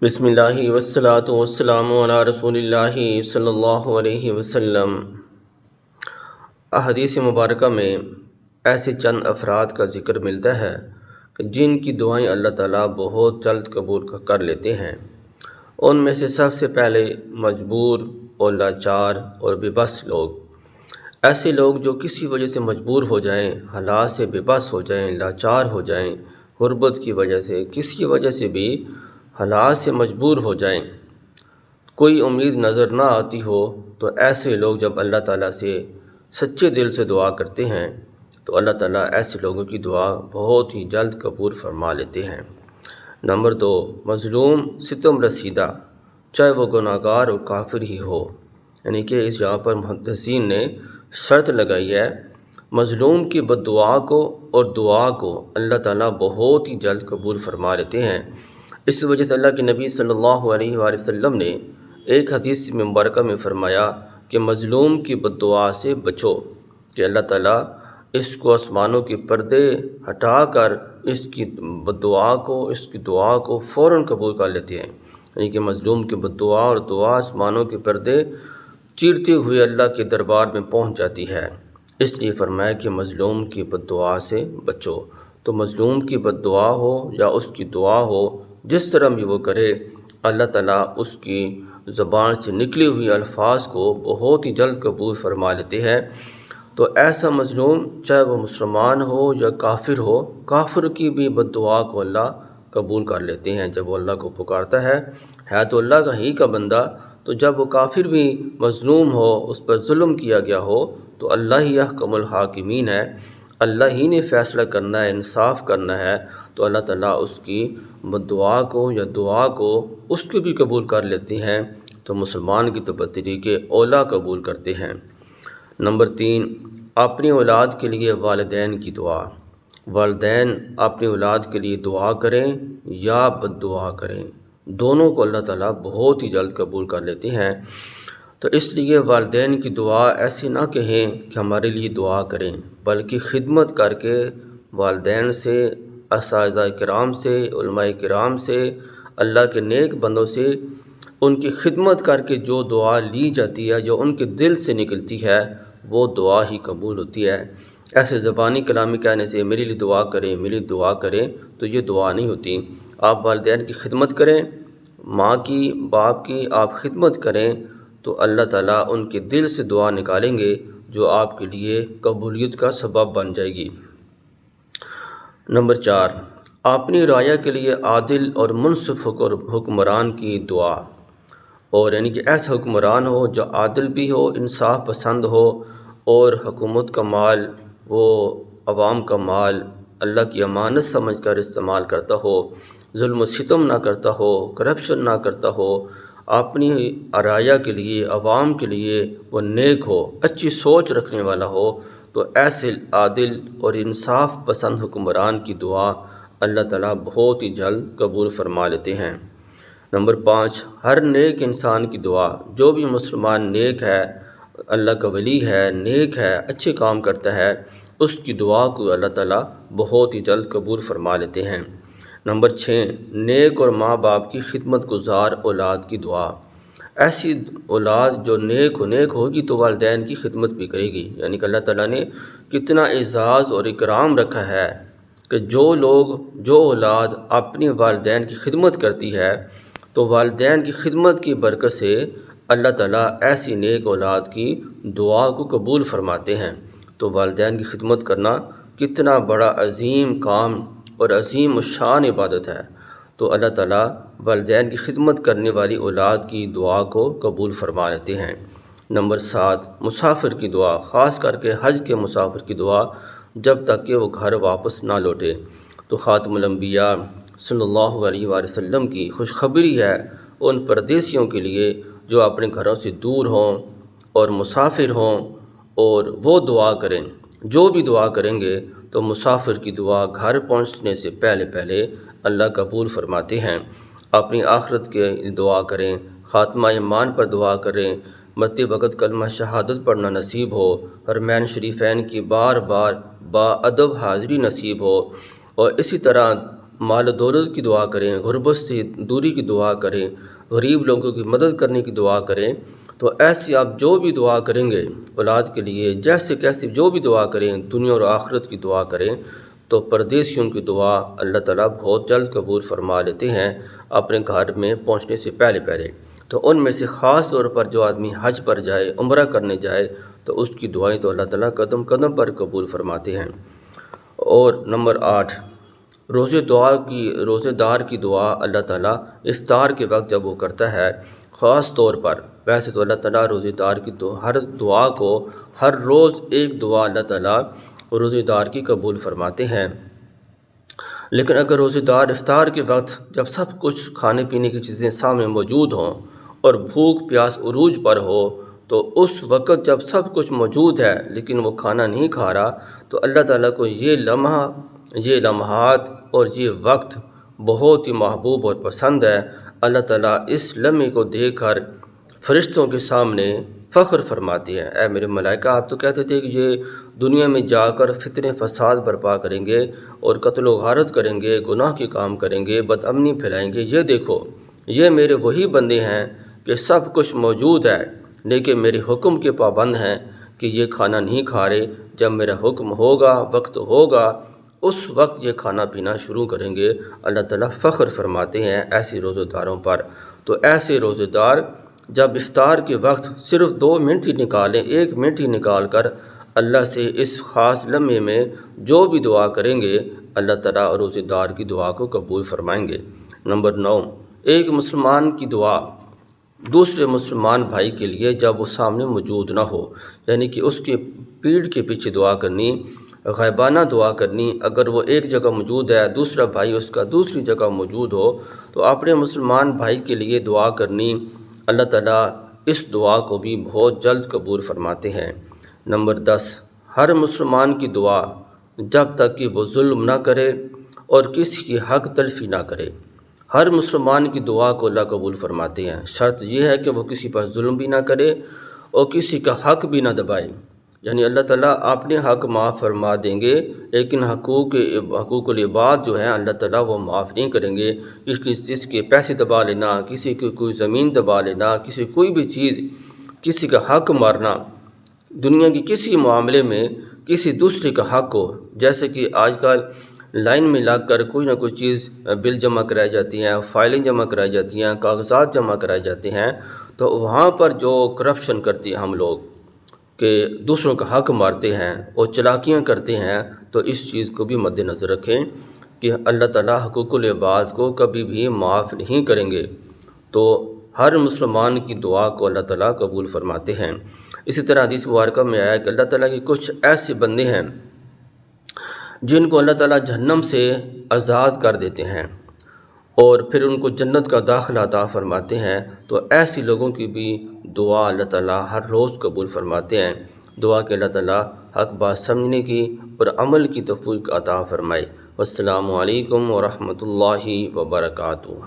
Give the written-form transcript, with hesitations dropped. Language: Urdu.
بسم اللہ والصلاۃ والسلام علی رسول اللہ صلی اللہ علیہ وسلم۔ احادیث مبارکہ میں ایسے چند افراد کا ذکر ملتا ہے کہ جن کی دعائیں اللہ تعالیٰ بہت جلد قبول کر لیتے ہیں۔ ان میں سے سب سے پہلے مجبور اور لاچار اور بے بس لوگ، ایسے لوگ جو کسی وجہ سے مجبور ہو جائیں، حالات سے بے بس ہو جائیں، لاچار ہو جائیں، غربت کی وجہ سے، کسی وجہ سے بھی حالات سے مجبور ہو جائیں، کوئی امید نظر نہ آتی ہو، تو ایسے لوگ جب اللہ تعالیٰ سے سچے دل سے دعا کرتے ہیں تو اللہ تعالیٰ ایسے لوگوں کی دعا بہت ہی جلد قبول فرما لیتے ہیں۔ نمبر 2، مظلوم ستم رسیدہ، چاہے وہ گناہ گار اور کافر ہی ہو، یعنی کہ اس جگہ پر محدثین نے شرط لگائی ہے، مظلوم کی بد دعا کو اور دعا کو اللہ تعالیٰ بہت ہی جلد قبول فرما لیتے ہیں۔ اس وجہ سے اللہ کے نبی صلی اللہ علیہ وآلہ وسلم نے ایک حدیث مبارکہ میں فرمایا کہ مظلوم کی بد دعا سے بچو، کہ اللہ تعالیٰ اس کو آسمانوں کے پردے ہٹا کر اس کی بد دعا کو، اس کی دعا کو فوراً قبول کر لیتے ہیں، یعنی کہ مظلوم کی بد دعا اور دعا آسمانوں کے پردے چیرتے ہوئے اللہ کے دربار میں پہنچ جاتی ہے۔ اس لیے فرمایا کہ مظلوم کی بد دعا سے بچو۔ تو مظلوم کی بد دعا ہو یا اس کی دعا ہو، جس طرح بھی وہ کرے، اللہ تعالیٰ اس کی زبان سے نکلی ہوئی الفاظ کو بہت ہی جلد قبول فرما لیتے ہیں۔ تو ایسا مظلوم چاہے وہ مسلمان ہو یا کافر ہو، کافر کی بھی بد دعا کو اللہ قبول کر لیتے ہیں جب وہ اللہ کو پکارتا ہے تو اللہ کا ہی کا بندہ، تو جب وہ کافر بھی مظلوم ہو، اس پر ظلم کیا گیا ہو، تو اللہ ہی احکم الحاکمین ہے، اللہ ہی نے فیصلہ کرنا ہے، انصاف کرنا ہے، تو اللہ تعالیٰ اس کی بد دعا کو یا دعا کو اس کو بھی قبول کر لیتے ہیں، تو مسلمان کی تو بطریق اولا قبول کرتے ہیں۔ نمبر 3، اپنی اولاد کے لیے والدین کی دعا۔ والدین اپنی اولاد کے لیے دعا کریں یا بد دعا کریں، دونوں کو اللہ تعالیٰ بہت ہی جلد قبول کر لیتے ہیں۔ تو اس لیے والدین کی دعا ایسے نہ کہیں کہ ہمارے لیے دعا کریں، بلکہ خدمت کر کے والدین سے، اساتذہ کرام سے، علماء کرام سے، اللہ کے نیک بندوں سے ان کی خدمت کر کے جو دعا لی جاتی ہے، جو ان کے دل سے نکلتی ہے، وہ دعا ہی قبول ہوتی ہے۔ ایسے زبانی کلامی کہنے سے میرے لیے دعا کریں، میری دعا کریں، تو یہ دعا نہیں ہوتی۔ آپ والدین کی خدمت کریں، ماں کی، باپ کی آپ خدمت کریں، تو اللہ تعالیٰ ان کے دل سے دعا نکالیں گے جو آپ کے لیے قبولیت کا سبب بن جائے گی۔ نمبر 4، اپنی رعایا کے لیے عادل اور منصف حکمران کی دعا، اور یعنی کہ ایسا حکمران ہو جو عادل بھی ہو، انصاف پسند ہو، اور حکومت کا مال وہ عوام کا مال اللہ کی امانت سمجھ کر استعمال کرتا ہو، ظلم و ستم نہ کرتا ہو، کرپشن نہ کرتا ہو، اپنی رعایا کے لیے، عوام کے لیے وہ نیک ہو، اچھی سوچ رکھنے والا ہو، تو ایسے عادل اور انصاف پسند حکمران کی دعا اللہ تعالیٰ بہت ہی جلد قبول فرما لیتے ہیں۔ نمبر 5، ہر نیک انسان کی دعا، جو بھی مسلمان نیک ہے، اللہ کا ولی ہے، نیک ہے، اچھے کام کرتا ہے، اس کی دعا کو اللہ تعالیٰ بہت ہی جلد قبول فرما لیتے ہیں۔ نمبر 6، نیک اور ماں باپ کی خدمت گزار اولاد کی دعا۔ ایسی اولاد جو نیک ہوگی تو والدین کی خدمت بھی کرے گی، یعنی کہ اللہ تعالیٰ نے کتنا اعزاز اور اکرام رکھا ہے کہ جو اولاد اپنی والدین کی خدمت کرتی ہے، تو والدین کی خدمت کی برکت سے اللہ تعالیٰ ایسی نیک اولاد کی دعا کو قبول فرماتے ہیں۔ تو والدین کی خدمت کرنا کتنا بڑا عظیم کام اور عظیم الشان عبادت ہے، تو اللہ تعالیٰ والدین کی خدمت کرنے والی اولاد کی دعا کو قبول فرما لیتے ہیں۔ نمبر 7، مسافر کی دعا، خاص کر کے حج کے مسافر کی دعا، جب تک کہ وہ گھر واپس نہ لوٹے۔ تو خاتم الانبیاء صلی اللہ علیہ وآلہ وسلم کی خوشخبری ہے ان پردیسیوں کے لیے جو اپنے گھروں سے دور ہوں اور مسافر ہوں، اور وہ دعا کریں، جو بھی دعا کریں گے تو مسافر کی دعا گھر پہنچنے سے پہلے اللہ قبول فرماتے ہیں۔ اپنی آخرت کے دعا کریں، خاتمہ ایمان پر دعا کریں، مرتے وقت کلمہ شہادت پڑھنا نصیب ہو، حرمین شریفین کی بار بار با ادب حاضری نصیب ہو، اور اسی طرح مال و دولت کی دعا کریں، غربت سے دوری کی دعا کریں، غریب لوگوں کی مدد کرنے کی دعا کریں، تو ایسی آپ جو بھی دعا کریں گے اولاد کے لیے، جیسے کیسے جو بھی دعا کریں، دنیا اور آخرت کی دعا کریں، تو پردیسیوں کی دعا اللہ تعالیٰ بہت جلد قبول فرما لیتے ہیں اپنے گھر میں پہنچنے سے پہلے۔ تو ان میں سے خاص طور پر جو آدمی حج پر جائے، عمرہ کرنے جائے، تو اس کی دعائیں تو اللہ تعالیٰ قدم قدم پر قبول فرماتے ہیں۔ اور نمبر 8، روزے دار کی دعا اللہ تعالیٰ افطار کے وقت جب وہ کرتا ہے خاص طور پر، ویسے تو اللہ تعالیٰ روزے دار کی ہر دعا کو، ہر روز ایک دعا اللہ تعالیٰ روزے دار کی قبول فرماتے ہیں، لیکن اگر روزے دار افطار کے وقت جب سب کچھ کھانے پینے کی چیزیں سامنے موجود ہوں اور بھوک پیاس عروج پر ہو، تو اس وقت جب سب کچھ موجود ہے لیکن وہ کھانا نہیں کھا رہا، تو اللہ تعالیٰ کو یہ لمحات اور یہ وقت بہت ہی محبوب اور پسند ہے۔ اللہ تعالیٰ اس لمحے کو دیکھ کر فرشتوں کے سامنے فخر فرماتی ہے، اے میرے ملائکہ، آپ تو کہتے تھے کہ یہ دنیا میں جا کر فتنے فساد برپا کریں گے اور قتل و غارت کریں گے، گناہ کے کام کریں گے، بد امنی پھیلائیں گے، یہ دیکھو یہ میرے وہی بندے ہیں کہ سب کچھ موجود ہے لیکن میرے حکم کے پابند ہیں کہ یہ کھانا نہیں کھا رہے، جب میرا حکم ہوگا، وقت ہوگا، اس وقت یہ کھانا پینا شروع کریں گے۔ اللہ تعالیٰ فخر فرماتے ہیں ایسے روزہ داروں پر۔ تو ایسے روزہ دار جب افطار کے وقت صرف 2 منٹ ہی نکالیں، 1 منٹ ہی نکال کر اللہ سے اس خاص لمحے میں جو بھی دعا کریں گے، اللہ تعالیٰ روزہ دار کی دعا کو قبول فرمائیں گے۔ نمبر 9، ایک مسلمان کی دعا دوسرے مسلمان بھائی کے لیے جب وہ سامنے موجود نہ ہو، یعنی کہ اس کے پیٹھ کے پیچھے دعا کرنی، غائبانہ دعا کرنی۔ اگر وہ ایک جگہ موجود ہے، دوسرا بھائی اس کا دوسری جگہ موجود ہو، تو اپنے مسلمان بھائی کے لیے دعا کرنی، اللہ تعالیٰ اس دعا کو بھی بہت جلد قبول فرماتے ہیں۔ نمبر 10، ہر مسلمان کی دعا جب تک کہ وہ ظلم نہ کرے اور کسی کی حق تلفی نہ کرے، ہر مسلمان کی دعا کو اللہ قبول فرماتے ہیں۔ شرط یہ ہے کہ وہ کسی پر ظلم بھی نہ کرے اور کسی کا حق بھی نہ دبائے، یعنی اللہ تعالیٰ اپنے حق معاف فرما دیں گے لیکن حقوق العباد جو ہیں اللہ تعالیٰ وہ معاف نہیں کریں گے۔ کسی کے پیسے دبا لینا، کسی کی کوئی زمین دبا لینا، کسی کوئی بھی چیز، کسی کا حق مارنا، دنیا کی کسی معاملے میں کسی دوسرے کا حق ہو، جیسے کہ آج کل لائن میں لگ کر کوئی نہ کوئی چیز بل جمع کرائی جاتی ہیں، فائلیں جمع کرائی جاتی ہیں، کاغذات جمع کرائے جاتے ہیں، تو وہاں پر جو کرپشن کرتی ہیں ہم لوگ کہ دوسروں کا حق مارتے ہیں اور چلاکیاں کرتے ہیں، تو اس چیز کو بھی مد نظر رکھیں کہ اللہ تعالیٰ حقوق العباد کو کبھی بھی معاف نہیں کریں گے۔ تو ہر مسلمان کی دعا کو اللہ تعالیٰ قبول فرماتے ہیں۔ اسی طرح حدیث مبارکہ میں آیا کہ اللہ تعالیٰ کے کچھ ایسے بندے ہیں جن کو اللہ تعالیٰ جہنم سے آزاد کر دیتے ہیں اور پھر ان کو جنت کا داخلہ عطا فرماتے ہیں، تو ایسی لوگوں کی بھی دعا اللہ تعالیٰ ہر روز قبول فرماتے ہیں۔ دعا کہ اللہ تعالیٰ حق بات سمجھنے کی اور عمل کی توفیق عطا فرمائے۔ والسلام علیکم ورحمۃ اللہ وبرکاتہ۔